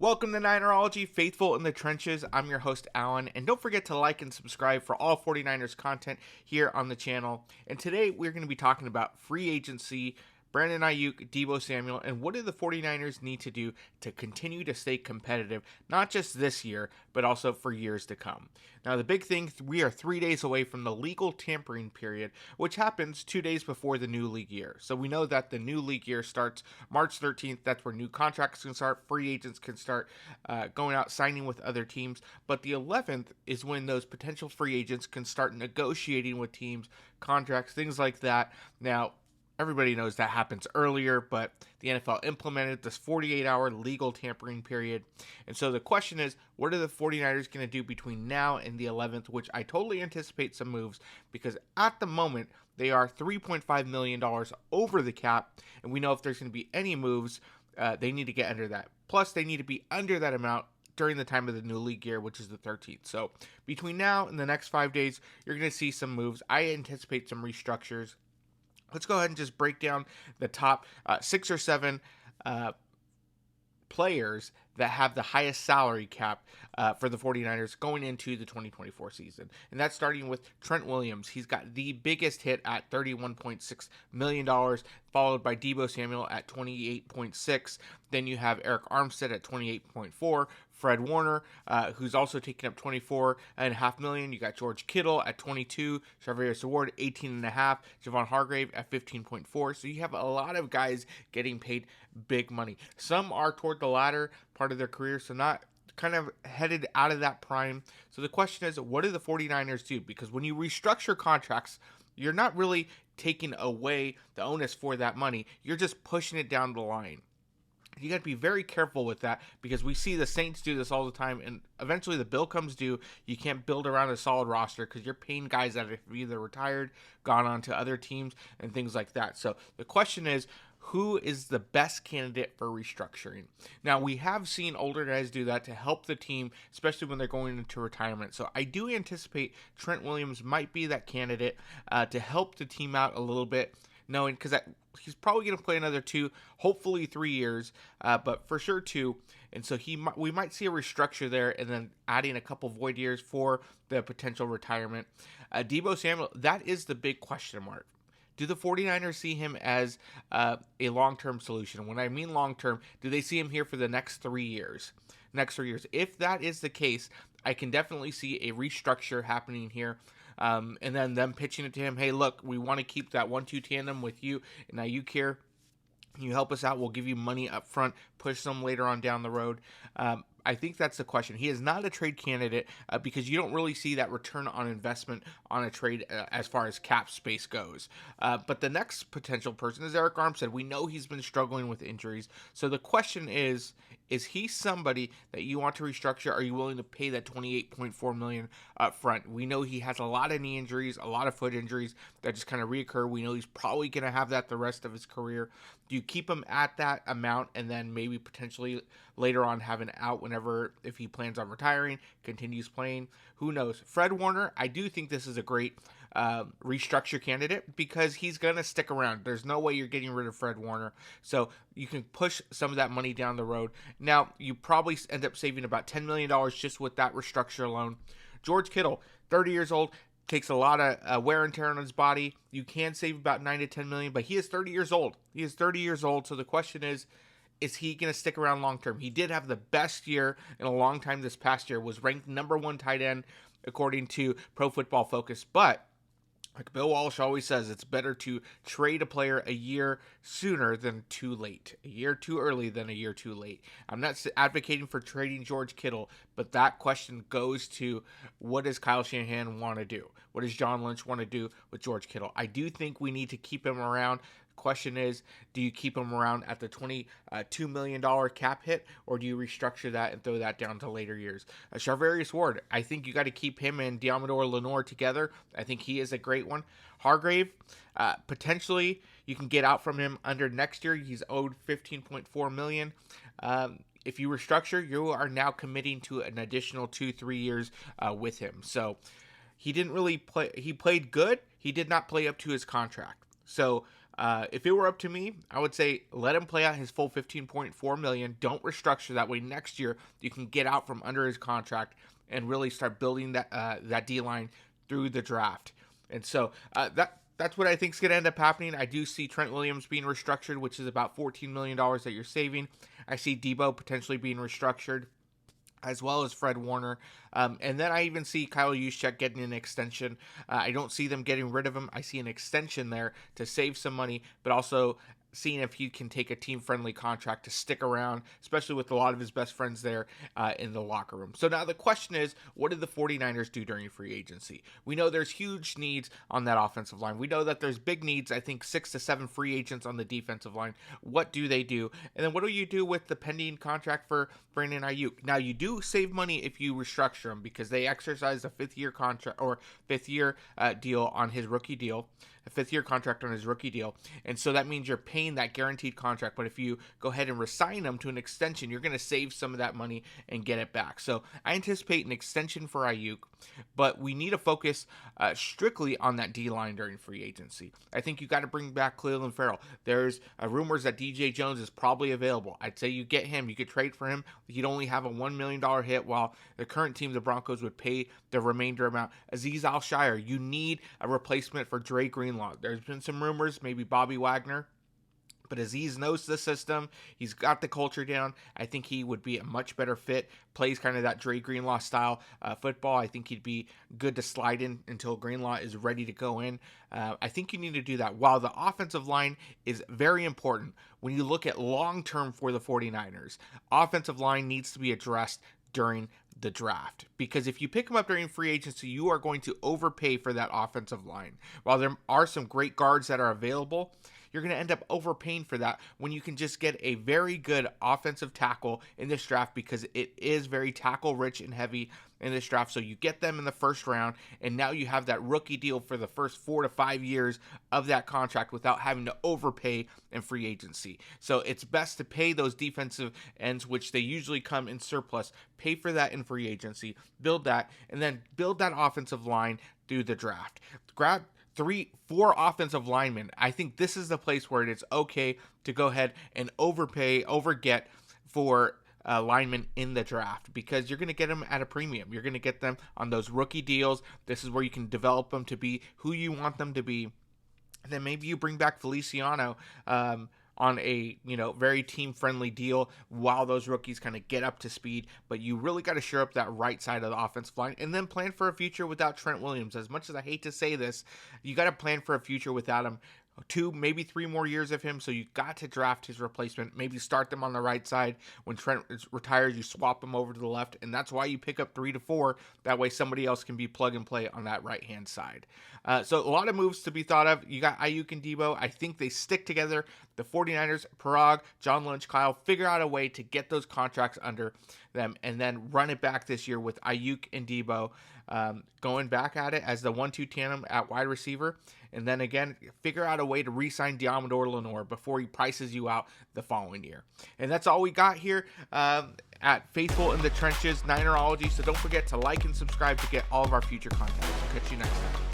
Welcome to Ninerology, Faithful in the Trenches. I'm your host, Alan, and don't forget to like and subscribe for all 49ers content here on the channel. And today we're going to be talking about free agency, Brandon Ayuk, Deebo Samuel, and what do the 49ers need to do to continue to stay competitive, not just this year, but also for years to come. Now, the big thing, we are 3 days away from the legal tampering period, which happens 2 days before the new league year. So we know that the new league year starts March 13th. That's where new contracts can start, free agents can start going out, signing with other teams. But the 11th is when those potential free agents can start negotiating with teams, contracts, things like that. Now, everybody knows that happens earlier, but the NFL implemented this 48-hour legal tampering period. And so the question is, what are the 49ers going to do between now and the 11th, which I totally anticipate some moves, because at the moment, they are $3.5 million over the cap, and we know if there's going to be any moves, they need to get under that. Plus, they need to be under that amount during the time of the new league year, which is the 13th. So between now and the next 5 days, you're going to see some moves. I anticipate some restructures. Let's go ahead and just break down the top 6 or 7 players that have the highest salary cap for the 49ers going into the 2024 season. And that's starting with Trent Williams. He's got the biggest hit at $31.6 million, followed by Deebo Samuel at $28.6. Then you have Eric Armstead at $28.4. Fred Warner, who's also taking up $24.5 million. You got George Kittle at $22. Charvarius Ward, $18.5. Javon Hargrave at $15.4. So you have a lot of guys getting paid big money. Some are toward the latter part of their career, so not kind of headed out of that prime. So the question is, what do the 49ers do? Because when you restructure contracts, you're not really taking away the onus for that money. You're just pushing it down the line. You got to be very careful with that, because we see the Saints do this all the time, and eventually the bill comes due. You can't build around a solid roster because you're paying guys that have either retired, gone on to other teams, and things like that. So the question is, who is the best candidate for restructuring? Now, we have seen older guys do that to help the team, especially when they're going into retirement. So I do anticipate Trent Williams might be that candidate to help the team out a little bit, knowing because he's probably going to play another 2, hopefully 3 years, but for sure 2. And so we might see a restructure there, and then adding a couple void years for the potential retirement. Deebo Samuel, that is the big question mark. Do the 49ers see him as a long-term solution? When I mean long-term, do they see him here for the next 3 years? If that is the case, I can definitely see a restructure happening here. And then them pitching it to him, hey, look, we want to keep that 1-2 tandem with you. And now you care. You help us out. We'll give you money up front, push some later on down the road. I think that's the question. He is not a trade candidate because you don't really see that return on investment on a trade as far as cap space goes. But the next potential person is Eric Armstead. We know he's been struggling with injuries. So the question is he somebody that you want to restructure? Are you willing to pay that $28.4 million up front? We know he has a lot of knee injuries, a lot of foot injuries that just kind of reoccur. We know he's probably going to have that the rest of his career. Do you keep him at that amount and then maybe potentially later on have an out if he plans on retiring, continues playing? Who knows? Fred Warner, I do think this is a great restructure candidate because he's going to stick around. There's no way you're getting rid of Fred Warner. So you can push some of that money down the road. Now, you probably end up saving about $10 million just with that restructure alone. George Kittle, 30 years old, takes a lot of wear and tear on his body. You can save about $9 to $10 million, but he is 30 years old. So the question is he going to stick around long term? He did have the best year in a long time this past year, was ranked number 1 tight end according to Pro Football Focus. But like Bill Walsh always says, it's better to trade a player a year sooner than too late. A year too early than a year too late. I'm not advocating for trading George Kittle, but that question goes to, what does Kyle Shanahan want to do? What does John Lynch want to do with George Kittle? I do think we need to keep him around. Question is, do you keep him around at the $22 million cap hit, or do you restructure that and throw that down to later years? Charvarius Ward, I think you got to keep him and Deommodore Lenoir together. I think he is a great one. Hargrave, potentially you can get out from him under next year. He's owed $15.4 million. If you restructure, you are now committing to an additional 2-3 years with him. So he didn't really play. He played good. He did not play up to his contract. So If it were up to me, I would say let him play out his full 15.4 million. Don't restructure, that way next year you can get out from under his contract and really start building that D line through the draft. And so that's what I think is going to end up happening. I do see Trent Williams being restructured, which is about $14 million that you're saving. I see Debo potentially being restructured, as well as Fred Warner. And then I even see Kyle Juszczyk getting an extension. I don't see them getting rid of him. I see an extension there to save some money, but also seeing if he can take a team-friendly contract to stick around, especially with a lot of his best friends there in the locker room. So now the question is, what did the 49ers do during free agency? We know there's huge needs on that offensive line. We know that there's big needs, I think 6 to 7 free agents on the defensive line. What do they do? And then what do you do with the pending contract for Brandon Ayuk? Now, you do save money if you restructure him, because they exercised a 5th-year contract or 5th-year deal on his rookie deal. A 5th-year contract on his rookie deal. And so that means you're paying that guaranteed contract. But if you go ahead and resign him to an extension, you're going to save some of that money and get it back. So I anticipate an extension for Ayuk, but we need to focus strictly on that D-line during free agency. I think you got to bring back Cleveland Farrell. There's rumors that DJ Jones is probably available. I'd say you get him. You could trade for him. He'd only have a $1 million hit, while the current team, the Broncos, would pay the remainder amount. Azeez Al-Shire, you need a replacement for Dre Greenlaw. There's been some rumors, maybe Bobby Wagner, but Azeez knows the system. He's got the culture down. I think he would be a much better fit. Plays kind of that Dre Greenlaw style football. I think he'd be good to slide in until Greenlaw is ready to go in. I think you need to do that. While the offensive line is very important, when you look at long-term for the 49ers, offensive line needs to be addressed during the draft, because if you pick them up during free agency, you are going to overpay for that offensive line. While there are some great guards that are available, you're going to end up overpaying for that when you can just get a very good offensive tackle in this draft, because it is very tackle rich and heavy in this draft. So you get them in the first round, and now you have that rookie deal for the first 4 to 5 years of that contract without having to overpay in free agency. So it's best to pay those defensive ends, which they usually come in surplus. Pay for that in free agency, build that, and then build that offensive line through the draft. Grab 3-4 offensive linemen. I think this is the place where it's okay to go ahead and overget for linemen in the draft, because you're going to get them at a premium. You're going to get them on those rookie deals. This is where you can develop them to be who you want them to be. And then maybe you bring back Feliciano on a very team-friendly deal while those rookies kind of get up to speed. But you really got to shore up that right side of the offensive line, and then plan for a future without Trent Williams. As much as I hate to say this, you got to plan for a future without him. 2, maybe 3 more years of him, so you got to draft his replacement. Maybe start them on the right side. When Trent retires, you swap him over to the left, and that's why you pick up 3 to 4. That way somebody else can be plug and play on that right-hand side. So a lot of moves to be thought of. You got Ayuk and Debo. I think they stick together. The 49ers, Parag, John Lynch, Kyle, figure out a way to get those contracts under them, and then run it back this year with Ayuk and Debo going back at it as the 1-2 tandem at wide receiver. And then again, figure out a way to re-sign Diamador Lenore before he prices you out the following year. And that's all we got here at Faithful in the Trenches Ninerology. So don't forget to like and subscribe to get all of our future content. We'll catch you next time.